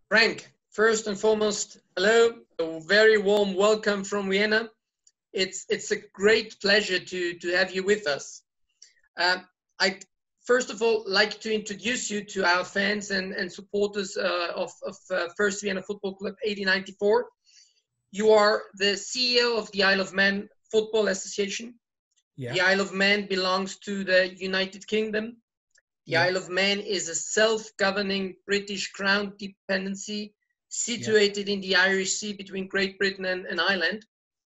Frank, first and foremost, hello, a very warm welcome from Vienna. It's a great pleasure to have you with us. I first of all like to introduce you to our fans and supporters of First Vienna Football Club 1894. You are the CEO of the Isle of Man Football Association. Yeah. The Isle of Man belongs to the United Kingdom. The Isle of Man is a self-governing British Crown dependency situated in the Irish Sea between Great Britain and Ireland.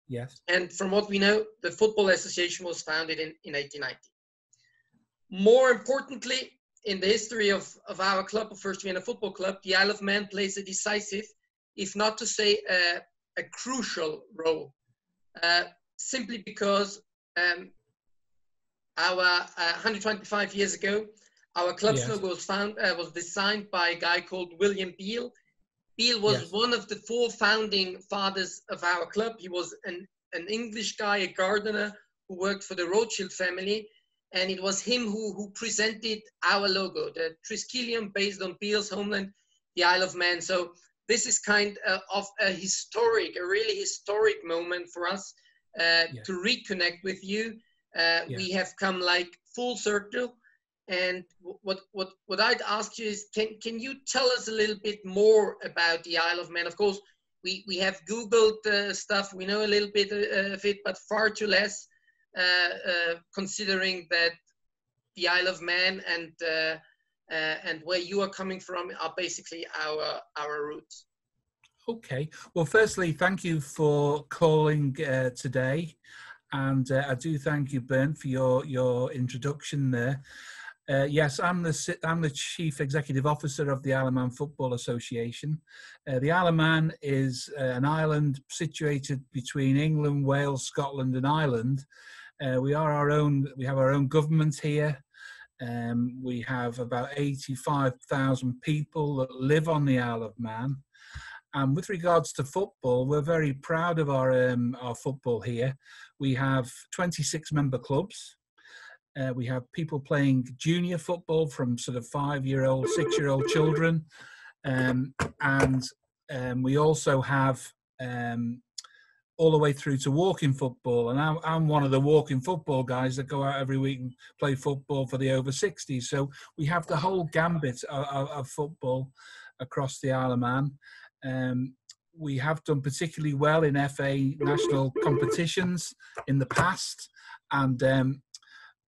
Yes. And from what we know, the Football Association was founded in 1890. More importantly, in the history of our club, of First Vienna Football Club, the Isle of Man plays a decisive, if not to say a crucial role, simply because our 125 years ago, our club's logo was designed by a guy called William Beale. Beale was one of the four founding fathers of our club. He was an English guy, a gardener who worked for the Rothschild family. And it was him who presented our logo, the Triskelion, based on Beale's homeland, the Isle of Man. So this is kind of a really historic moment for us to reconnect with you. We have come like full circle. And what I'd ask you is, can you tell us a little bit more about the Isle of Man? Of course, we have Googled stuff, we know a little bit of it, but far too less, considering that the Isle of Man and where you are coming from are basically our roots. Okay. Well, firstly, thank you for calling today. And I do thank you, Bernd, for your introduction there. Yes, I'm the Chief Executive Officer of the Isle of Man Football Association. The Isle of Man is an island situated between England, Wales, Scotland, and Ireland. We have our own government here. We have about 85,000 people that live on the Isle of Man. And with regards to football, we're very proud of our football here. We have 26 member clubs. We have people playing junior football from sort of 5-year-old, 6-year-old children. And we also have all the way through to walking football. And I'm one of the walking football guys that go out every week and play football for the over 60s. So we have the whole gambit of football across the Isle of Man. We have done particularly well in FA national competitions in the past. And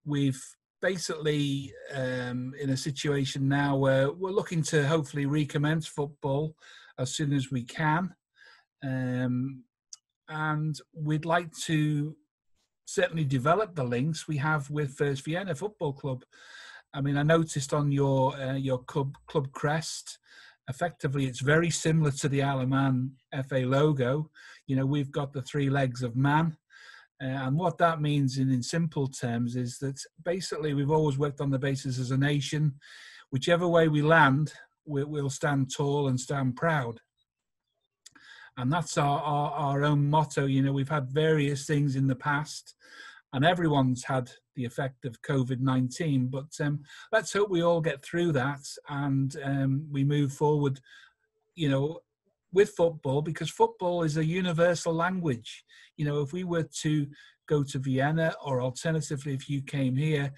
we've basically in a situation now where we're looking to hopefully recommence football as soon as we can. And we'd like to certainly develop the links we have with First Vienna Football Club. I mean, I noticed on your club crest, effectively it's very similar to the Isle of Man FA logo. You know, we've got the 3 legs of man. And what that means in simple terms is that basically we've always worked on the basis as a nation, whichever way we land, we'll stand tall and stand proud. And that's our own motto. You know, we've had various things in the past and everyone's had the effect of COVID-19, but let's hope we all get through that and we move forward, you know, with football, because football is a universal language. You know, if we were to go to Vienna, or alternatively, if you came here,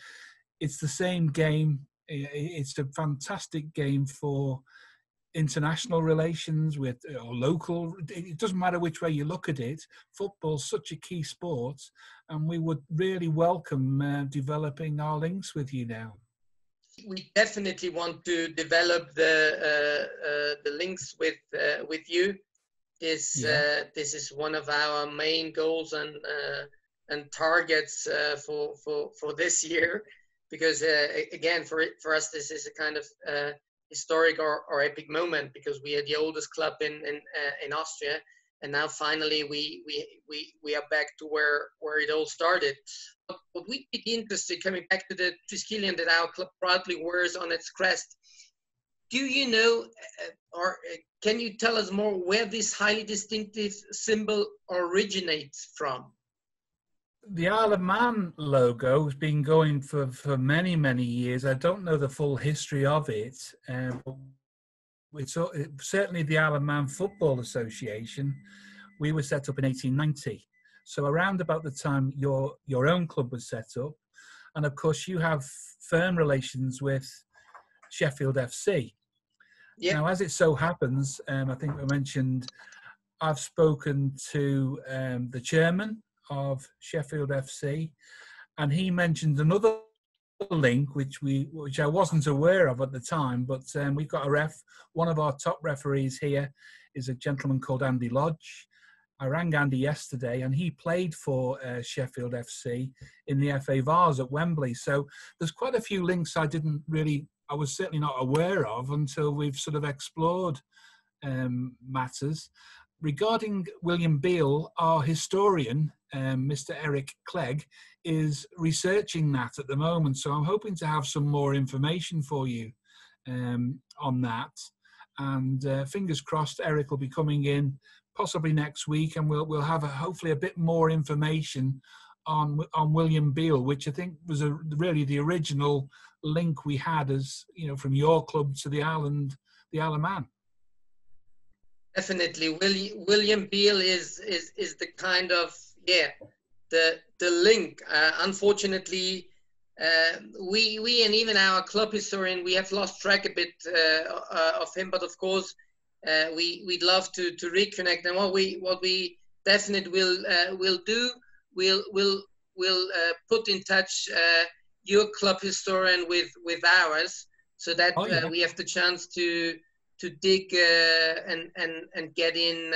it's the same game. It's a fantastic game for international relations with or local. It doesn't matter which way you look at it. Football's such a key sport, and we would really welcome developing our links with you now. We definitely want to develop the links with you. This is one of our main goals and targets for this year, because again for us this is a kind of historic or epic moment, because we are the oldest club in Austria, and now finally we are back to where it all started. What we'd be interested, coming back to the Triskelion that our club proudly wears on its crest, do you know, or can you tell us more where this highly distinctive symbol originates from? The Isle of Man logo has been going for many, many years. I don't know the full history of it. But certainly the Isle of Man Football Association. We were set up in 1890. So around about the time your own club was set up, and of course you have firm relations with Sheffield FC. Yeah. Now, as it so happens, I think I mentioned, I've spoken to the chairman of Sheffield FC, and he mentioned another link which I wasn't aware of at the time, but we've got one of our top referees here is a gentleman called Andy Lodge. I rang Andy yesterday, and he played for Sheffield FC in the FA Vars at Wembley. So there's quite a few links I was certainly not aware of until we've sort of explored matters. Regarding William Beale, our historian, Mr. Eric Clegg, is researching that at the moment. So I'm hoping to have some more information for you on that. And fingers crossed, Eric will be coming in possibly next week, and we'll have hopefully a bit more information on William Beale, which I think was really the original link we had, as you know, from your club to the Isle of Man. Definitely, William Beale is the kind of the link. Unfortunately, we and even our club historian, we have lost track a bit of him. But of course, we'd love to reconnect. And what we definitely will do, we'll put in touch your club historian with ours, so that we have the chance to dig and get in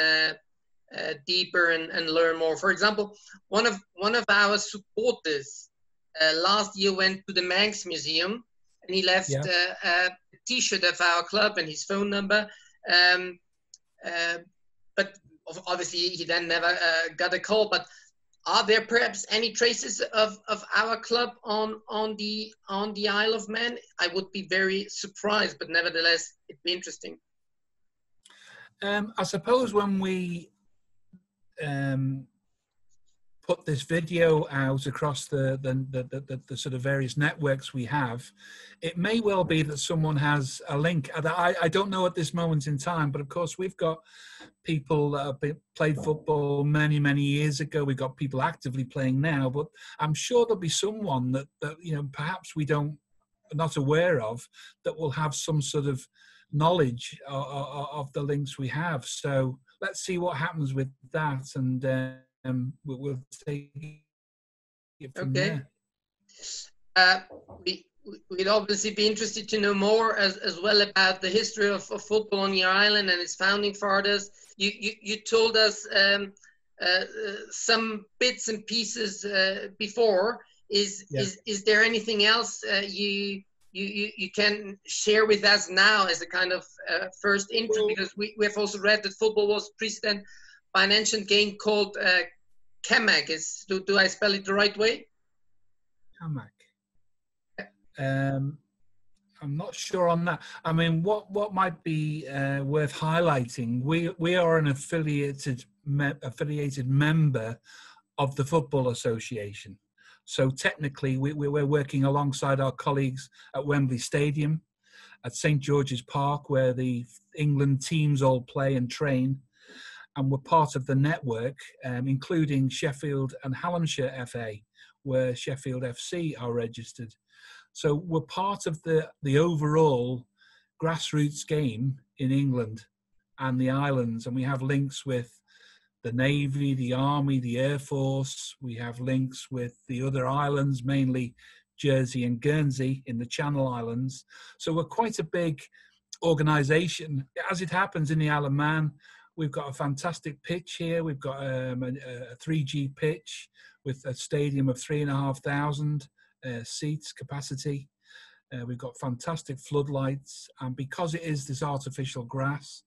deeper and learn more. For example, one of our supporters last year went to the Manx Museum, and he left a T-shirt of our club and his phone number. But obviously he then never got a call. But are there perhaps any traces of our club on the Isle of Man? I would be very surprised, but nevertheless, it'd be interesting. I suppose when we put this video out across the sort of various networks we have, it may well be that someone has a link. I don't know at this moment in time, but of course we've got people that have played football many, many years ago. We've got people actively playing now, but I'm sure there'll be someone that you know, perhaps are not aware of, that will have some sort of knowledge of the links we have. So let's see what happens with that, and we'll take it from there. We'd obviously be interested to know more as well about the history of football on your island and its founding fathers. You told us some bits and pieces before. Is there anything else you can share with us now as a kind of first intro? Because we have also read that football was preceded by an ancient game called Kamak. Do I spell it the right way? Kamak. I'm not sure on that. I mean, what might be worth highlighting, we are an affiliated member of the Football Association. So technically, we're working alongside our colleagues at Wembley Stadium, at St. George's Park, where the England teams all play and train. And we're part of the network, including Sheffield and Hallamshire FA, where Sheffield FC are registered. So we're part of the overall grassroots game in England and the islands. And we have links with the Navy, the Army, the Air Force. We have links with the other islands, mainly Jersey and Guernsey in the Channel Islands. So we're quite a big organisation. As it happens in the Isle of Man, we've got a fantastic pitch here. We've got a 3G pitch with a stadium of 3,500 seats capacity. We've got fantastic floodlights. And because it is this artificial grass,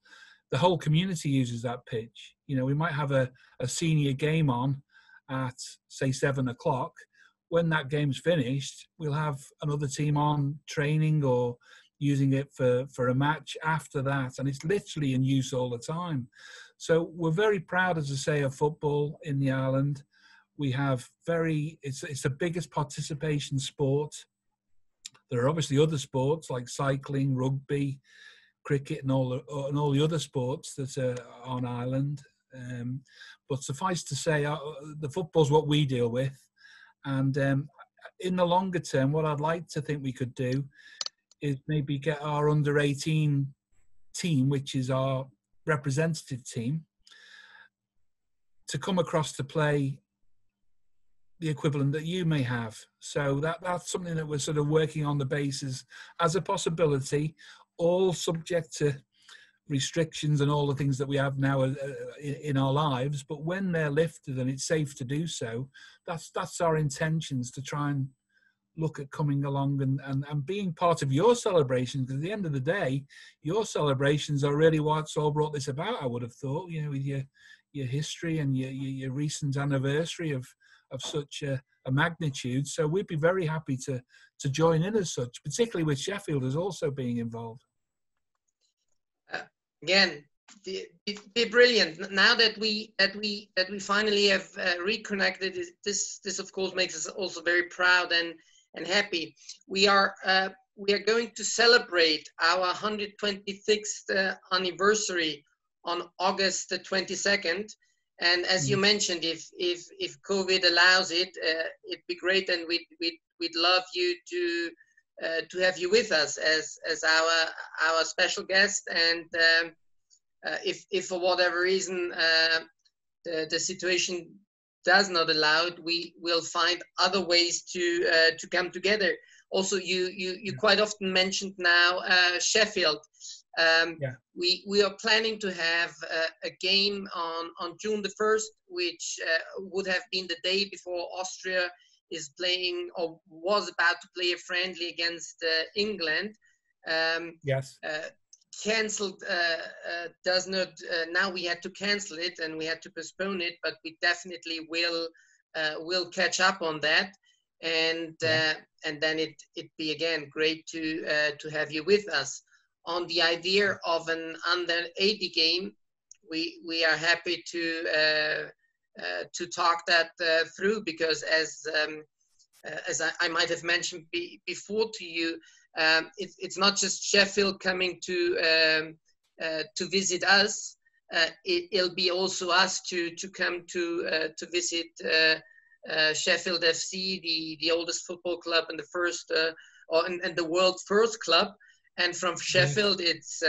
the whole community uses that pitch. You know, we might have a senior game on at, say, 7 o'clock. When that game's finished, we'll have another team on training or using it for a match after that. And it's literally in use all the time. So we're very proud, as I say, of football in the island. We have it's the biggest participation sport. There are obviously other sports like cycling, rugby, cricket and all the other sports that are on Ireland. But suffice to say, the football's what we deal with. And in the longer term, what I'd like to think we could do is maybe get our under-18 team, which is our representative team, to come across to play the equivalent that you may have. So that's something that we're sort of working on the basis as a possibility, all subject to restrictions and all the things that we have now in our lives. But when they're lifted and it's safe to do so, that's our intentions, to try and look at coming along and being part of your celebrations. Because at the end of the day, your celebrations are really what's all brought this about, I would have thought, you know, with your history and your recent anniversary of such a magnitude. So we'd be very happy to join in as such, particularly with Sheffield as also being involved. Again, be brilliant. Now that we finally have reconnected, this of course makes us also very proud and happy. We are going to celebrate our 126th anniversary on August the 22nd. And as you mentioned, if COVID allows it, it'd be great, and we'd love you to have you with us as our special guest. And if for whatever reason the situation does not allow it, we will find other ways to come together. Also, you quite often mentioned now Sheffield. We are planning to have a game on June the 1st, which would have been the day before Austria is playing, or was about to play, a friendly against England. Yes. Cancelled, does not, now we had to cancel it and we had to postpone it, but we definitely will catch up on that. And then it'd be again great to have you with us. On the idea of an under 80 game, we are happy to talk that through, because as I might have mentioned before to you, it's not just Sheffield coming to visit us. It'll be also us to come to visit Sheffield FC, the oldest football club and the first and the world's first club. And from Sheffield, it's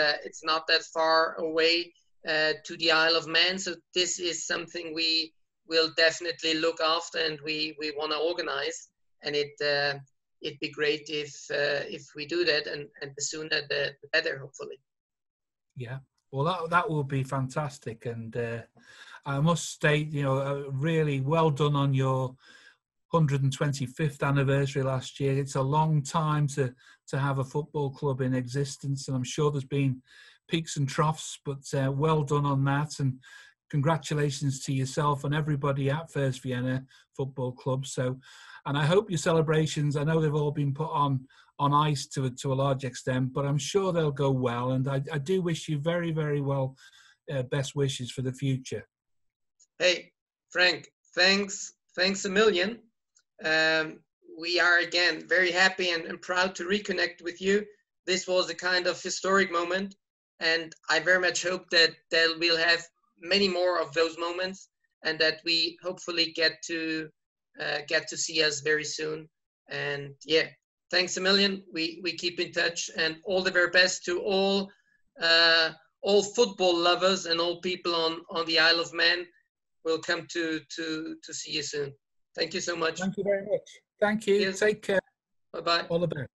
not that far away to the Isle of Man. So this is something we will definitely look after, and we want to organize. And it'd be great if we do that, and the sooner the better, hopefully. Yeah, well, that will be fantastic. And I must state, you know, really well done on your 125th anniversary last year. It's a long time to have a football club in existence, and I'm sure there's been peaks and troughs, but well done on that, and congratulations to yourself and everybody at First Vienna Football Club. So, and I hope your celebrations, I know they've all been put on ice to a large extent, but I'm sure they'll go well, and I do wish you very, very well, best wishes for the future. Hey, Frank, thanks a million. We are again very happy and proud to reconnect with you. This was a kind of historic moment, and I very much hope that we'll have many more of those moments, and that we hopefully get to see us very soon. And yeah, thanks a million. We keep in touch, and all the very best to all football lovers and all people on the Isle of Man. We'll come to see you soon. Thank you so much. Thank you very much. Thank you. Cheers. Take care. Bye-bye. All the best.